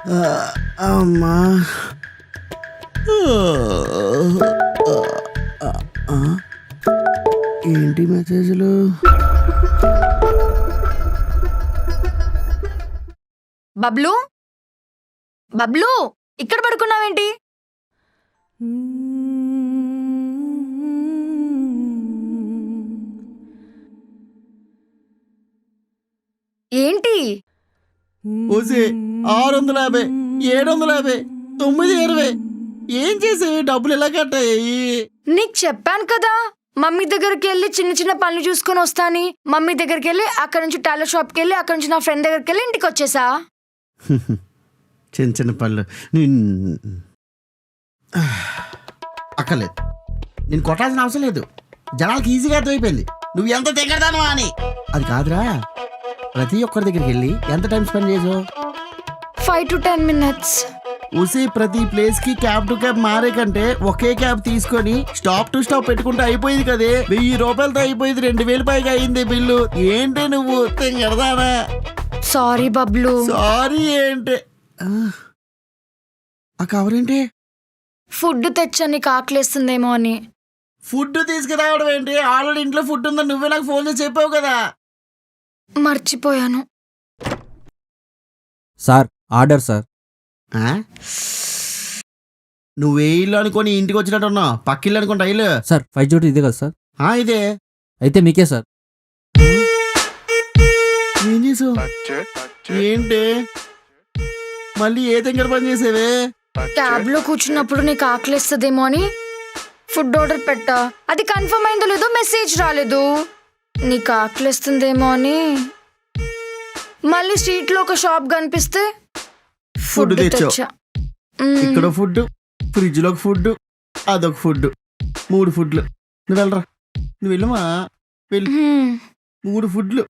అమ్మా ఏంటి మెసేజ్లు? బబ్లు బబ్లు ఇక్కడ పడుకున్నావేంటి? ఏంటి? ఓసే 650, 750, 920 ఏం చేసేవి? డబ్బులు ఎలా కట్టాయి? నీకు చెప్పాను కదా మమ్మీ దగ్గరికి వెళ్ళి చిన్న చిన్న పనులు చూసుకొని వస్తాని. మమ్మీ దగ్గరికి వెళ్ళి అక్కడ నుంచి టైలర్ షాప్కి వెళ్ళి అక్కడ నుంచి నా ఫ్రెండ్ దగ్గరికి వెళ్ళి ఇంటికి వచ్చేసా. చిన్న చిన్న పళ్ళు అక్కర్లేదు, నేను కొట్టాల్సిన అవసరం లేదు. జనాలకి ఈజీగా అర్థమైపోయింది నువ్వు ఎంత దగ్గరదానో అని. అది కాదురా, ప్రతి ఒక్కరి దగ్గరికి వెళ్ళి ఎంత టైం స్పెండ్ చేసావు? 5 to 10 minutes. ఉసి ప్రతి ప్లేస్ కి క్యాబ్ టు క్యాబ్ మారే కంటే ఒకే క్యాబ్ తీసుకొని స్టాప్ టు స్టాప్ పెట్టుకుంటే అయిపోయింది కదే. 1000 రూపాయలతో అయిపోయింది, 2000 పైగా అయింది బిల్లు. ఏంటి నువ్వు తెంగడదానా? సారీ బబ్లు. సారీ ఏంటి? ఆ కవర్ ఏంటి? ఫుడ్ తెచ్చా, నీకు ఆకలిస్తుందేమో అని. ఫుడ్ తీసుకురావడం ఏంటి? ఆల్రెడీ ఇంట్లో ఫుడ్ ఉందని నువ్వే నాకు ఫోన్ చేసి చెప్పావు కదా. మర్చిపోయాను. Sir order sir. నువ్వే ఇల్లు అనుకొని ఇంటికి వచ్చినట్టున్నావు, పక్కిల్లు అనుకుంటా ఇల్లు. సార్ 5 జోటి ఇదే కదా సార్? ఇదే. అయితే మీకే సార్. ఏం చేసావు? ఏంటి మళ్ళీ ఏ దగ్గర పని చేసేవే? క్యాబ్ లో కూర్చున్నప్పుడు నీకు ఆకలిస్తుందేమో అని ఫుడ్ ఆర్డర్ పెట్టా. అది కన్ఫర్మ్ అయిందో లేదో మెసేజ్ రాలేదు. నీకు ఆకలిస్తుందేమో అని మళ్ళీ స్ట్రీట్ లో ఒక షాప్ కనిపిస్తే ఫుడ్ తెచ్చావు. తెచ్చా. ఇక్కడ ఫుడ్, ఫ్రిడ్జ్ లో ఫుడ్, అదొక ఫుడ్, 3 ఫుడ్లు. నువ్వు వెళ్ళరా, నువ్వు వెళ్ళమా, వెళ్ళి 3 ఫుడ్లు.